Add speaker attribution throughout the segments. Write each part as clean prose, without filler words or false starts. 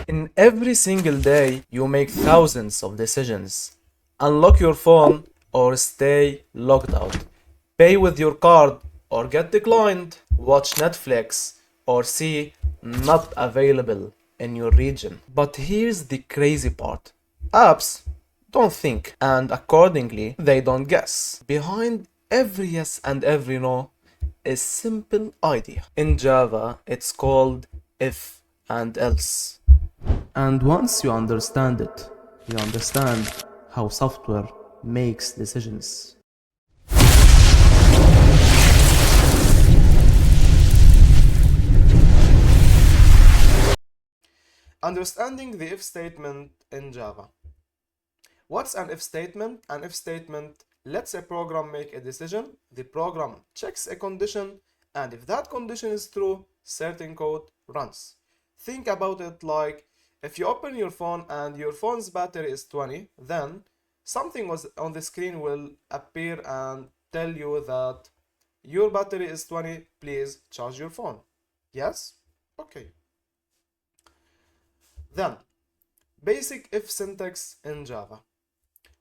Speaker 1: In every single day, you make thousands of decisions. Unlock your phone or stay logged out. Pay with your card or get declined. Watch Netflix or see not available in your region. But here's the crazy part. Apps don't think, and accordingly, they don't guess. Behind every yes and every no a simple idea. In Java, it's called if and else. And once you understand it, you understand how software makes decisions. Understanding the if statement in Java. What's an if statement? An if statement lets a program make a decision. The program checks a condition, and if that condition is true, certain code runs. Think about it like if you open your phone and your phone's battery is 20, then something was on the screen will appear and tell you that your battery is 20, please charge your phone. Yes? Okay. Then, basic if syntax in Java.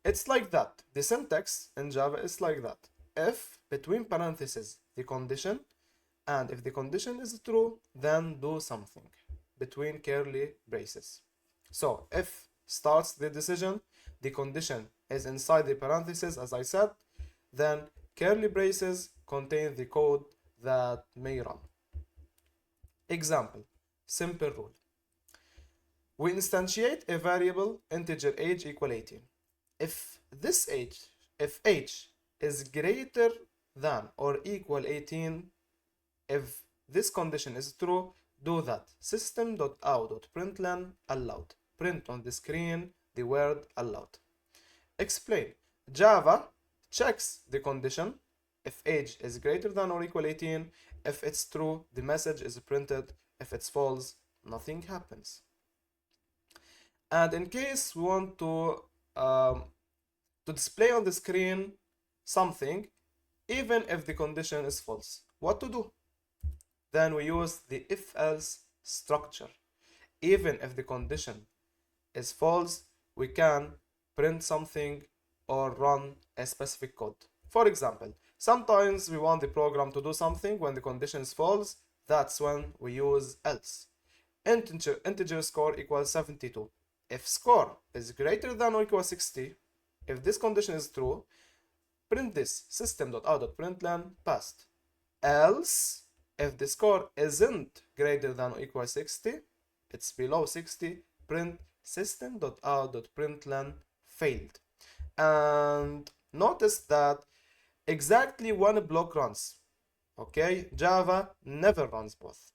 Speaker 1: It's like that. The syntax in Java is like that. If between parentheses the condition, and if the condition is true, then do something between curly braces. So if starts the decision, the condition is inside the parentheses as I said, then curly braces contain the code that may run. Example, simple rule. We instantiate a variable integer age equal 18. If age is greater than or equal 18, if this condition is true, do that system.out.println allowed. Print on the screen the word allowed. Explain. Java checks the condition. If age is greater than or equal 18, if it's true, the message is printed. If it's false, nothing happens. And in case we want to display on the screen something, even if the condition is false, what to do? Then we use the if-else structure. Even if the condition is false, we can print something or run a specific code. For example, sometimes we want the program to do something when the condition is false. That's when we use else. Integer score equals 72. If score is greater than or equal 60, if this condition is true, print this system.out.println passed. Else, if the score isn't greater than or equal 60, it's below 60, print system.out.println failed. And notice that exactly one block runs. Okay, Java never runs both.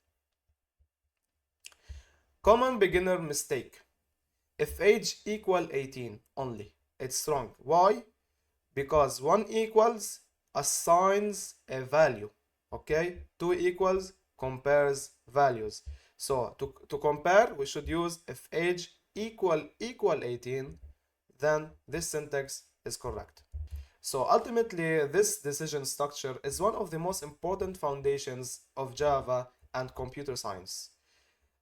Speaker 1: Common beginner mistake. If age equal 18 only, it's wrong. Why? Because 1 equals assigns a value. Okay, 2 equals compares values. So to compare, we should use if age equal 18, then this syntax is correct. So ultimately, this decision structure is one of the most important foundations of Java and computer science.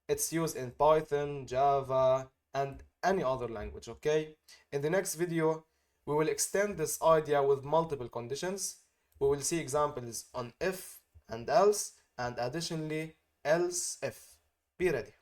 Speaker 1: It's used in Python, Java, and any other language, okay? In the next video, we will extend this idea with multiple conditions. We will see examples on if and else, and additionally, else if. Be ready.